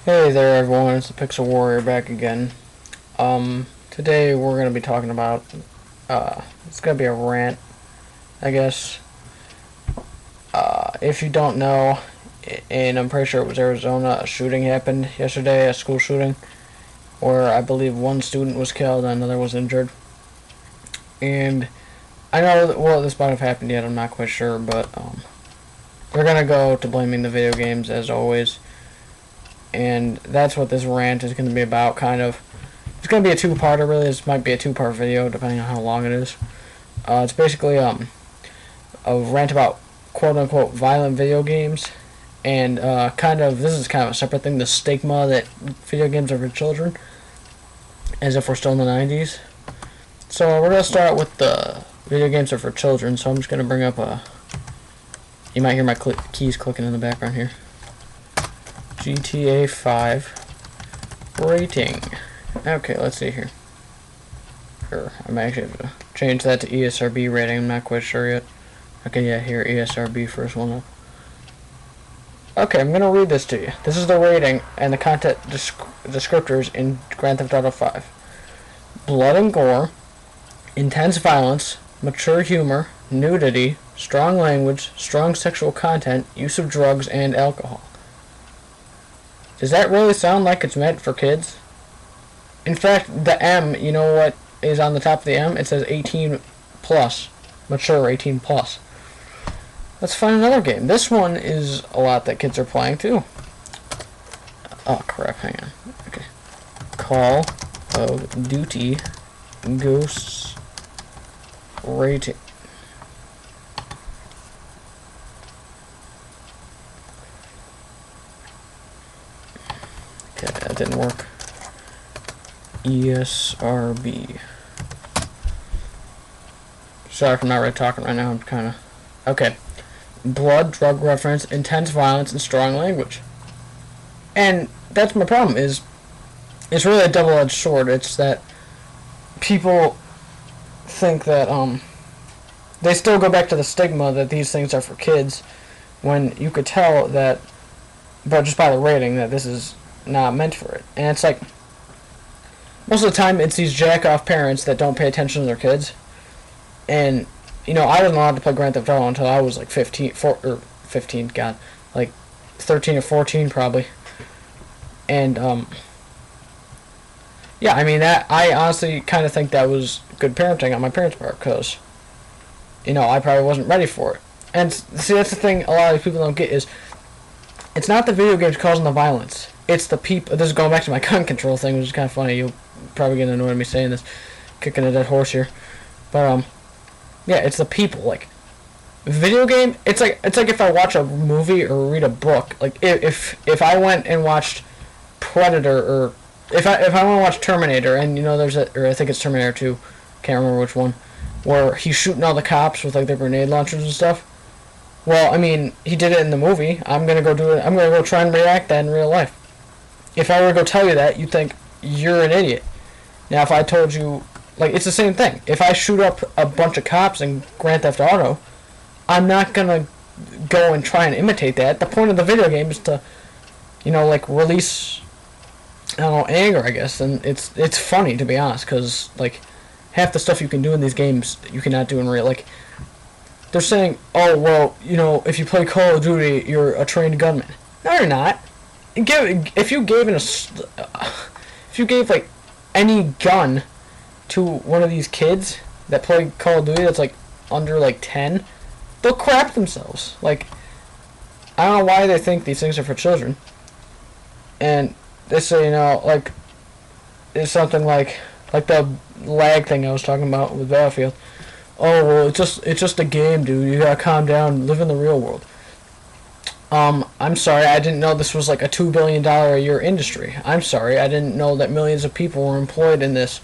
Hey there everyone, it's the Pixel Warrior back again. Today we're going to be talking about, it's going to be a rant, I guess. If you don't know, and I'm pretty sure it was Arizona, a shooting happened yesterday, a school shooting, where I believe one student was killed and another was injured. And I know that, well, this might have happened yet, I'm not quite sure, but, we're going to go to blaming the video games as always. And that's what this rant is going to be about, kind of. It's going to be a two-parter, really. This might be a two-part video, depending on how long it is. It's basically a rant about quote-unquote violent video games, and this is kind of a separate thing, the stigma that video games are for children, as if we're still in the 90s. So we're going to start with the video games are for children, so I'm just going to bring up a... You might hear my keys clicking in the background here. GTA 5 rating. Okay, let's see here. Sure, I might actually have to change that to ESRB rating. I'm not quite sure yet. Okay, yeah, here, ESRB, first one up. Okay, I'm going to read this to you. This is the rating and the content descriptors in Grand Theft Auto 5. Blood and gore, intense violence, mature humor, nudity, strong language, strong sexual content, use of drugs and alcohol. Does that really sound like it's meant for kids? In fact, the M, you know what is on the top of the M? It says 18 plus. Mature 18 plus. Let's find another game. This one is a lot that kids are playing too. Oh crap, hang on. Okay. Call of Duty Ghosts rating. Okay, that didn't work. ESRB. Sorry if I'm not really talking right now. I'm kind of... Okay. Blood, drug reference, intense violence, and strong language. And that's my problem, is... It's really a double-edged sword. It's that people think that, they still go back to the stigma that these things are for kids, when you could tell that, but just by the rating, that this is not meant for it. And it's like, most of the time it's these jack-off parents that don't pay attention to their kids. And, you know, I wasn't allowed to play Grand Theft Auto until I was like 15, god, like 13 or 14 probably. And, yeah, I mean, that, I honestly kind of think that was good parenting on my parents' part, because, you know, I probably wasn't ready for it. And, see, that's the thing a lot of people don't get is, it's not the video games causing the violence. It's the people. This is going back to my gun control thing, which is kind of funny. You'll probably get annoyed at me saying this, kicking a dead horse here. But yeah, it's the people. Like, video game. It's like if I watch a movie or read a book. Like if I went and watched Predator, or if I want to watch Terminator, and you know there's or I think it's Terminator 2, can't remember which one, where he's shooting all the cops with like their grenade launchers and stuff. Well, I mean, he did it in the movie. I'm gonna go do it. I'm gonna go try and react that in real life. If I were to go tell you that, you'd think you're an idiot. Now, if I told you, like, it's the same thing. If I shoot up a bunch of cops in Grand Theft Auto, I'm not gonna go and try and imitate that. The point of the video game is to, you know, like, release, I don't know, anger, I guess. And it's funny, to be honest, because, like, half the stuff you can do in these games, you cannot do in real, like, they're saying, oh, well, you know, if you play Call of Duty, you're a trained gunman. No, you're not. If you gave like any gun to one of these kids that play Call of Duty that's like under like 10, they'll crap themselves. Like, I don't know why they think these things are for children. And they say, you know, like, it's something like the lag thing I was talking about with Battlefield. Oh, well, it's just a game, dude. You gotta calm down, live in the real world. I'm sorry, I didn't know this was like a $2 billion a year industry. I'm sorry, I didn't know that millions of people were employed in this.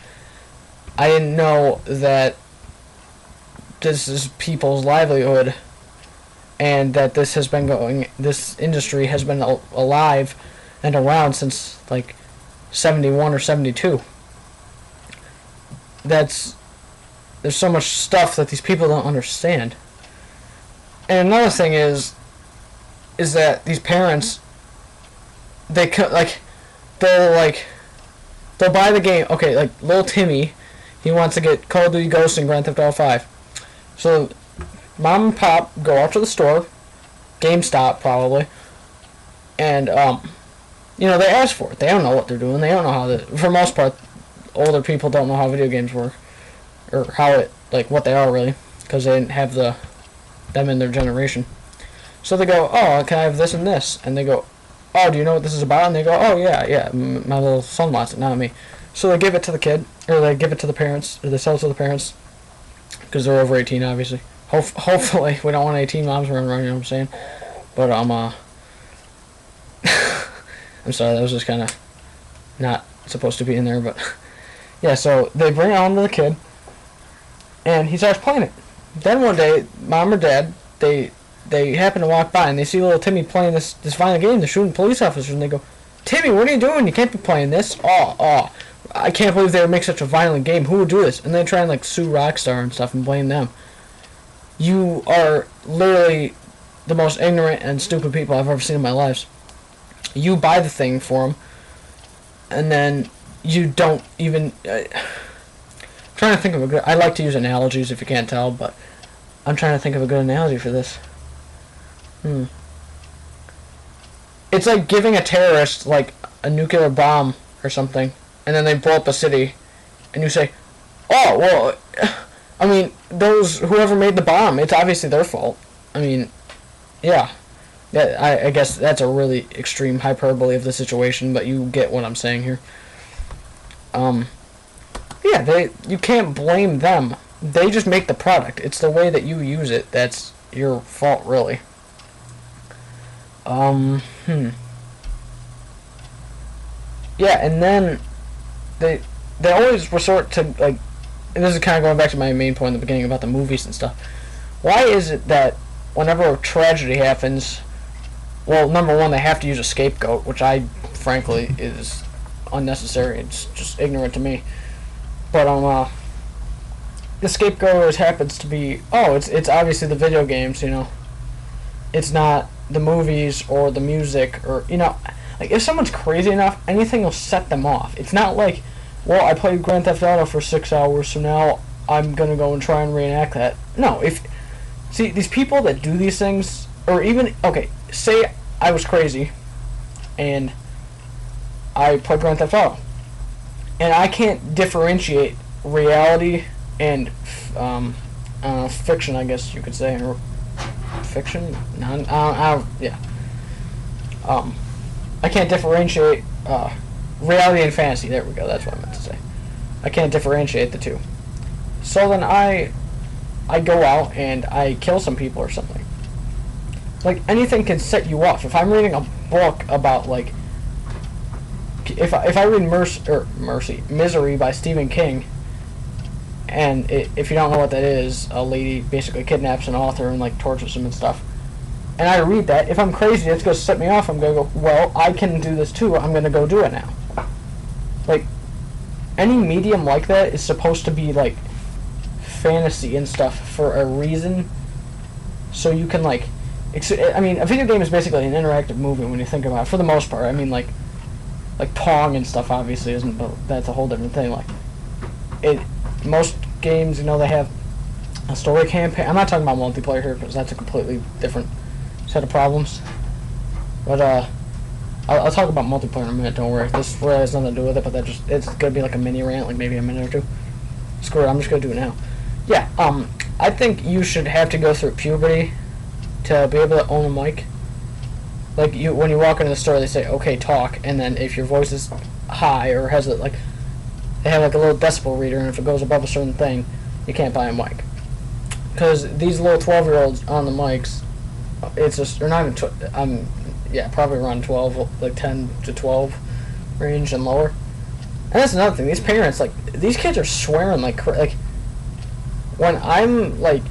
I didn't know that this is people's livelihood, and that this industry has been alive and around since like 71 or 72. There's so much stuff that these people don't understand. And another thing is that these parents, they like, they'll buy the game. Okay, like little Timmy, he wants to get Call of Duty Ghosts and Grand Theft Auto 5. So mom and pop go out to the store, GameStop probably, and they ask for it. They don't know what they're doing. They don't know how to. For the most part, older people don't know how video games work, or what they are really, because they didn't have them in their generation. So they go, oh, can I have this and this? And they go, oh, do you know what this is about? And they go, oh, yeah, my little son wants it, not me. So they give it to the kid, or they give it to the parents, or they sell it to the parents, because they're over 18, obviously. Hopefully, we don't want 18 moms running around, you know what I'm saying? But, I'm sorry, that was just kind of not supposed to be in there, but, yeah, so they bring it home to the kid, and he starts playing it. Then one day, mom or dad, they happen to walk by and they see little Timmy playing this violent game. They're shooting police officers and they go, Timmy, what are you doing? You can't be playing this. Oh, I can't believe they would make such a violent game. Who would do this? And they try and sue Rockstar and stuff and blame them. You are literally the most ignorant and stupid people I've ever seen in my life. You buy the thing for them and then you don't even... I'm trying to think of a good... I like to use analogies if you can't tell, but I'm trying to think of a good analogy for this. It's like giving a terrorist a nuclear bomb or something, and then they blow up a city, and you say, "Oh, well, I mean, whoever made the bomb, it's obviously their fault." I mean, yeah, I guess that's a really extreme hyperbole of the situation, but you get what I'm saying here. Yeah, you can't blame them. They just make the product. It's the way that you use it that's your fault, really. Yeah, and then they always resort to, and this is kind of going back to my main point in the beginning about the movies and stuff. Why is it that whenever a tragedy happens, well, number one, they have to use a scapegoat, which frankly, is unnecessary. It's just ignorant to me. But, the scapegoat always happens to be, it's obviously the video games, It's not the movies or the music or, if someone's crazy enough, anything will set them off. It's not like, well, I played Grand Theft Auto for 6 hours, so now I'm going to go and try and reenact that. No, see, these people that do these things, or even, say I was crazy and I played Grand Theft Auto, and I can't differentiate reality and fiction, I guess you could say, or fiction. Yeah. I can't differentiate reality and fantasy. There we go. That's what I meant to say. I can't differentiate the two. So then I go out and I kill some people or something. Anything can set you off. If I'm reading a book about if I read Misery by Stephen King, and if you don't know what that is, a lady basically kidnaps an author and tortures him and stuff. And I read that. If I'm crazy, it's going to set me off. I'm going to go, well, I can do this too. I'm going to go do it now. Any medium like that is supposed to be fantasy and stuff for a reason. So you can a video game is basically an interactive movie when you think about it. For the most part, Pong and stuff obviously isn't, but that's a whole different thing. Most games, they have a story campaign. I'm not talking about multiplayer here because that's a completely different set of problems. But I'll talk about multiplayer in a minute. Don't worry. This really has nothing to do with it, but it's gonna be a mini rant, maybe a minute or two. Screw it. I'm just gonna do it now. Yeah. I think you should have to go through puberty to be able to own a mic. When you walk into the store, they say, "Okay, talk," and then if your voice is high or has it they have a little decibel reader, and if it goes above a certain thing, you can't buy a mic. Because these little 12-year-olds on the mics, they're not even, probably around 12, 10 to 12 range and lower. And that's another thing. These parents, these kids are swearing when I'm, I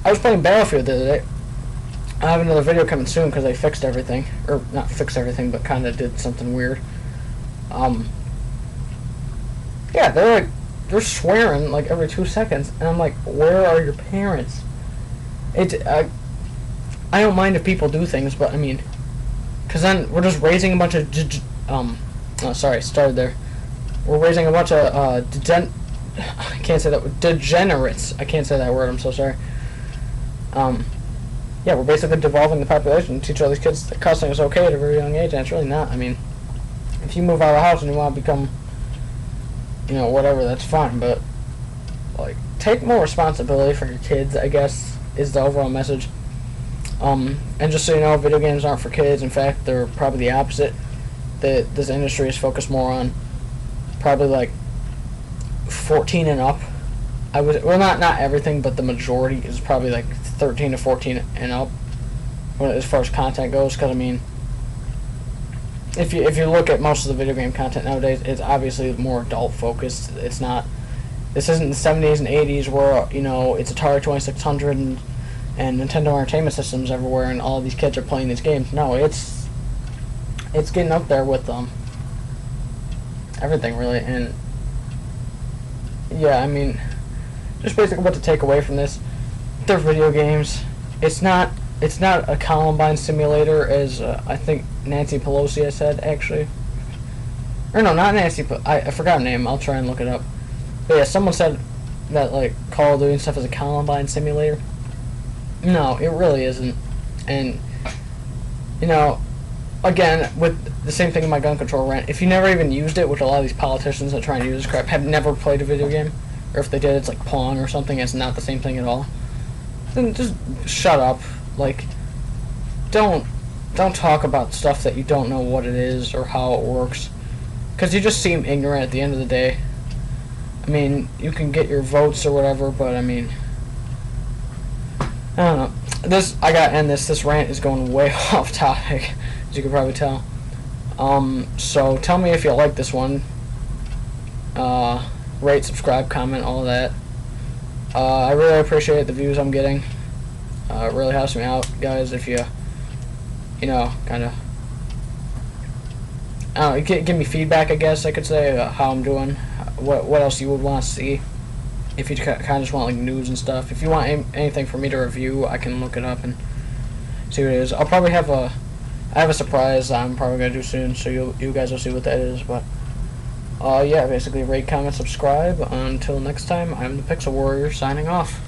was playing Battlefield the other day. I have another video coming soon because they fixed everything. Or, not fixed everything, but kind of did something weird. Yeah, they're swearing every 2 seconds, and I'm where are your parents? I don't mind if people do things, but because then we're just raising a bunch of Oh, sorry, started there. We're raising a bunch of I can't say that. Degenerates. I can't say that word. I'm so sorry. Yeah, we're basically devolving the population to teach all these kids that cussing is okay at a very young age, and it's really not. I mean, if you move out of the house and you want to become, whatever, that's fine. But like, take more responsibility for your kids, I guess, is the overall message. And just so you know, video games aren't for kids. In fact, they're probably the opposite. This industry is focused more on probably like 14 and up. Not everything, but the majority is probably like 13 to 14 and up as far as content goes. Because I mean, if you look at most of the video game content nowadays, it's obviously more adult focused. It's not. This isn't the 70s and 80s where it's Atari 2600 and Nintendo Entertainment Systems everywhere, and all these kids are playing these games. No, it's getting up there with everything really, and yeah, I mean, just basically what to take away from this. They're video games. It's not a Columbine simulator, as I think Nancy Pelosi has said, actually. Or no, not Nancy. I forgot her name. I'll try and look it up. But yeah, someone said that like Call of Duty and stuff is a Columbine simulator. No, it really isn't. And again, with the same thing in my gun control rant, if you never even used it, which a lot of these politicians that try and use this crap have never played a video game, or if they did, it's like Pong or something, it's not the same thing at all, then just shut up. Like, don't talk about stuff that you don't know what it is or how it works, because you just seem ignorant at the end of the day. I mean, you can get your votes or whatever, but I mean, I don't know. I gotta end this. This rant is going way off topic, as you can probably tell. So tell me if you like this one. Rate, subscribe, comment, all of that. I really appreciate the views I'm getting. It really helps me out, guys, if you kind of, give me feedback, I guess I could say, how I'm doing, what else you would want to see, if you kind of just want like news and stuff. If you want anything for me to review, I can look it up and see what it is. I'll probably have I have a surprise I'm probably going to do soon, so you guys will see what that is, but yeah, basically rate, comment, subscribe. Until next time, I'm the Pixel Warrior, signing off.